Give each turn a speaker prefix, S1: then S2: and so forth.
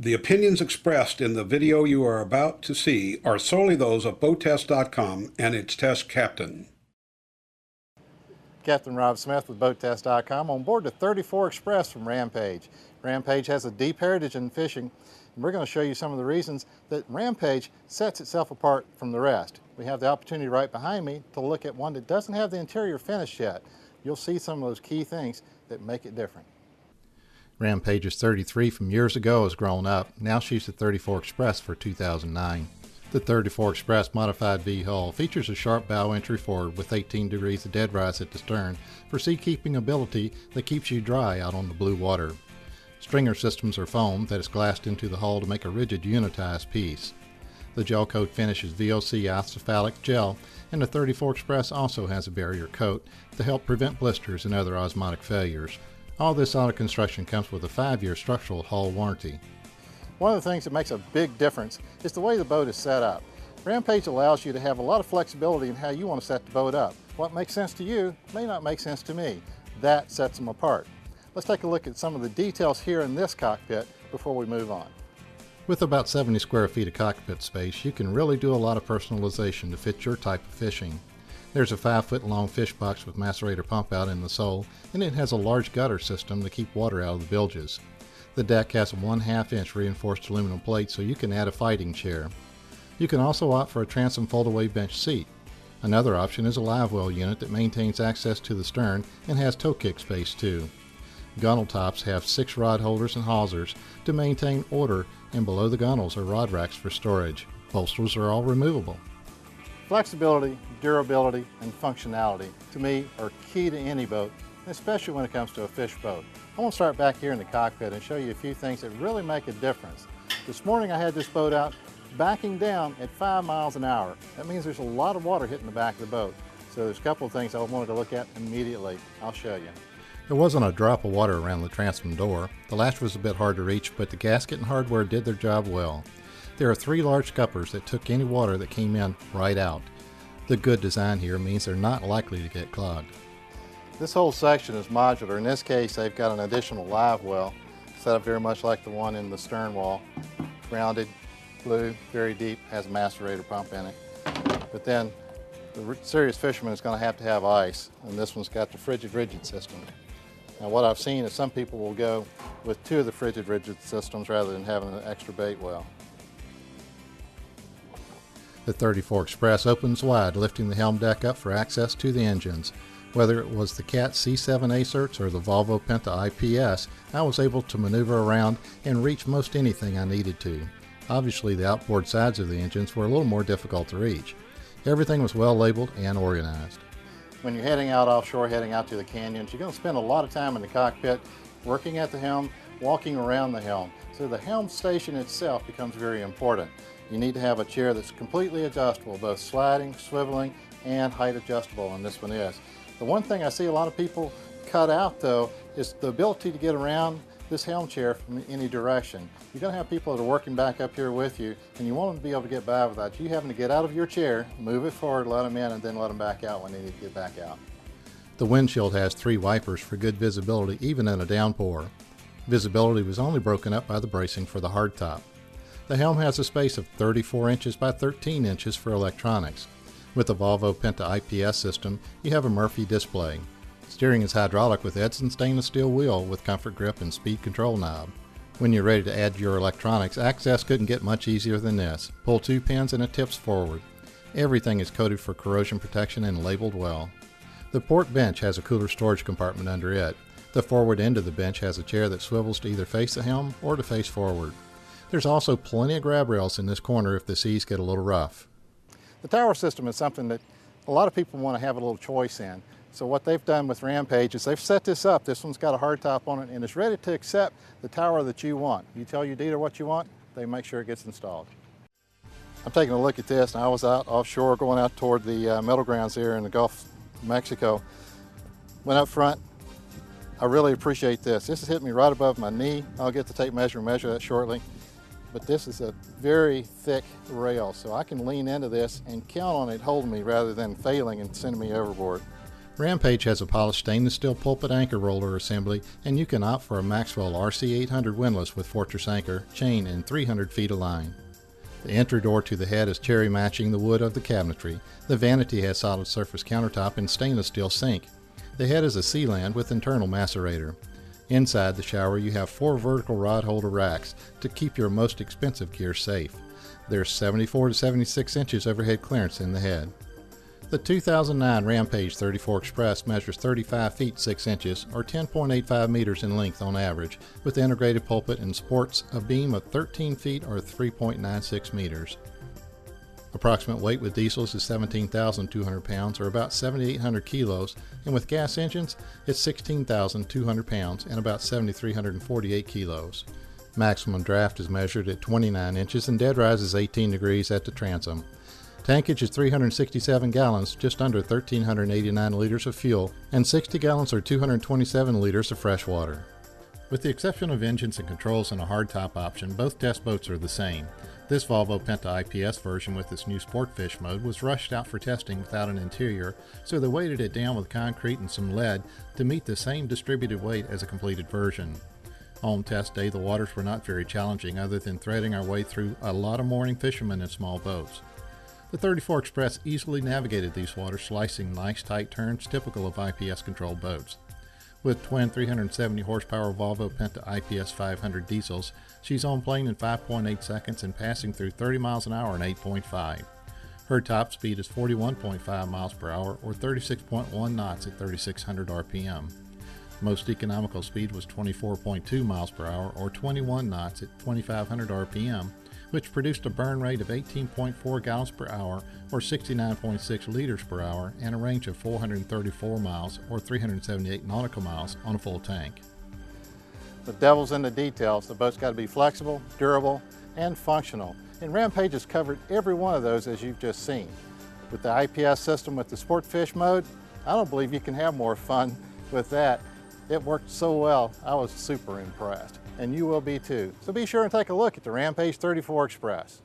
S1: The opinions expressed in the video you are about to see are solely those of BoatTEST.com and its test captain.
S2: Captain Rob Smith with BoatTEST.com on board the 34 Express from Rampage. Rampage has a deep heritage in fishing, and we're going to show you some of the reasons that Rampage sets itself apart from the rest. We have the opportunity right behind me to look at one that doesn't have the interior finished yet. You'll see some of those key things that make it different.
S3: Rampage's 33 from years ago has grown up. Now she's the 34 Express for 2009. The 34 Express modified V hull features a sharp bow entry forward with 18 degrees of deadrise at the stern for sea-keeping ability that keeps you dry out on the blue water. Stringer systems are foam that is glassed into the hull to make a rigid unitized piece. The gel coat finish is VOC isophthalic gel, and the 34 Express also has a barrier coat to help prevent blisters and other osmotic failures. All this auto construction comes with a 5-year structural hull warranty.
S2: One of the things that makes a big difference is the way the boat is set up. Rampage allows you to have a lot of flexibility in how you want to set the boat up. What makes sense to you may not make sense to me. That sets them apart. Let's take a look at some of the details here in this cockpit before we move on.
S3: With about 70 square feet of cockpit space, you can really do a lot of personalization to fit your type of fishing. There's a 5-foot-long fish box with macerator pump out in the sole, and it has a large gutter system to keep water out of the bilges. The deck has a 1/2 inch reinforced aluminum plate so you can add a fighting chair. You can also opt for a transom fold-away bench seat. Another option is a live well unit that maintains access to the stern and has toe kick space too. Gunnel tops have 6 rod holders and hawsers to maintain order, and below the gunnels are rod racks for storage. Bolsters are all removable.
S2: Flexibility, durability, and functionality, to me, are key to any boat, especially when it comes to a fish boat. I want to start back here in the cockpit and show you a few things that really make a difference. This morning I had this boat out backing down at 5 miles an hour. That means there's a lot of water hitting the back of the boat. So there's a couple of things I wanted to look at immediately. I'll show you.
S3: There wasn't a drop of water around the transom door. The latch was a bit hard to reach, but the gasket and hardware did their job well. There are 3 large scuppers that took any water that came in right out. The good design here means they're not likely to get clogged.
S2: This whole section is modular. In this case, they've got an additional live well set up very much like the one in the stern wall. Rounded, blue, very deep, has a macerator pump in it. But then the serious fisherman is going to have ice, and this one's got the frigid rigid system. Now what I've seen is some people will go with 2 of the frigid rigid systems rather than having an extra bait well.
S3: The 34 Express opens wide, lifting the helm deck up for access to the engines. Whether it was the Cat C7 Acerts or the Volvo Penta IPS, I was able to maneuver around and reach most anything I needed to. Obviously, the outboard sides of the engines were a little more difficult to reach. Everything was well labeled and organized.
S2: When you're heading out offshore, heading out to the canyons, you're going to spend a lot of time in the cockpit working at the helm, walking around the helm. So the helm station itself becomes very important. You need to have a chair that's completely adjustable, both sliding, swiveling, and height adjustable, and this one is. The one thing I see a lot of people cut out though is the ability to get around this helm chair from any direction. You're going to have people that are working back up here with you, and you want them to be able to get by without you having to get out of your chair, move it forward, let them in, and then let them back out when they need to get back out.
S3: The windshield has 3 wipers for good visibility even in a downpour. Visibility was only broken up by the bracing for the hardtop. The helm has a space of 34 inches by 13 inches for electronics. With the Volvo Penta IPS system, you have a Murphy display. Steering is hydraulic with Edson stainless steel wheel with comfort grip and speed control knob. When you're ready to add your electronics, access couldn't get much easier than this. Pull 2 pins and it tips forward. Everything is coated for corrosion protection and labeled well. The port bench has a cooler storage compartment under it. The forward end of the bench has a chair that swivels to either face the helm or to face forward. There's also plenty of grab rails in this corner if the seas get a little rough.
S2: The tower system is something that a lot of people want to have a little choice in. So what they've done with Rampage is they've set this up. This one's got a hard top on it and it's ready to accept the tower that you want. You tell your dealer what you want, they make sure it gets installed. I'm taking a look at this, and I was out offshore going out toward the middle grounds here in the Gulf of Mexico. Went up front. I really appreciate this. This has hit me right above my knee. I'll get the tape measure and measure that shortly. But this is a very thick rail, so I can lean into this and count on it holding me rather than failing and sending me overboard.
S3: Rampage has a polished stainless steel pulpit anchor roller assembly, and you can opt for a Maxwell RC800 windlass with Fortress anchor, chain, and 300 feet of line. The entry door to the head is cherry matching the wood of the cabinetry. The vanity has solid surface countertop and stainless steel sink. The head is a Sealand with internal macerator. Inside the shower you have 4 vertical rod holder racks to keep your most expensive gear safe. There's 74 to 76 inches overhead clearance in the head. The 2009 Rampage 34 Express measures 35 feet 6 inches or 10.85 meters in length on average, with integrated pulpit and sports a beam of 13 feet or 3.96 meters. Approximate weight with diesels is 17,200 pounds or about 7,800 kilos, and with gas engines it's 16,200 pounds and about 7,348 kilos. Maximum draft is measured at 29 inches and deadrise is 18 degrees at the transom. Tankage is 367 gallons, just under 1,389 liters of fuel, and 60 gallons or 227 liters of fresh water. With the exception of engines and controls and a hardtop option, both test boats are the same. This Volvo Penta IPS version with its new Sport Fish mode was rushed out for testing without an interior, so they weighted it down with concrete and some lead to meet the same distributed weight as a completed version. On test day, the waters were not very challenging other than threading our way through a lot of morning fishermen in small boats. The 34 Express easily navigated these waters, slicing nice tight turns typical of IPS controlled boats. With twin 370 horsepower Volvo Penta IPS 500 diesels, she's on plane in 5.8 seconds and passing through 30 miles an hour in 8.5. Her top speed is 41.5 miles per hour or 36.1 knots at 3,600 RPM. Most economical speed was 24.2 miles per hour or 21 knots at 2,500 RPM, which produced a burn rate of 18.4 gallons per hour or 69.6 liters per hour and a range of 434 miles or 378 nautical miles on a full tank.
S2: The devil's in the details. The boat's got to be flexible, durable, and functional. And Rampage has covered every one of those as you've just seen. With the IPS system with the Sport Fish mode, I don't believe you can have more fun with that. It worked so well, I was super impressed. And you will be too. So be sure and take a look at the Rampage 34 Express.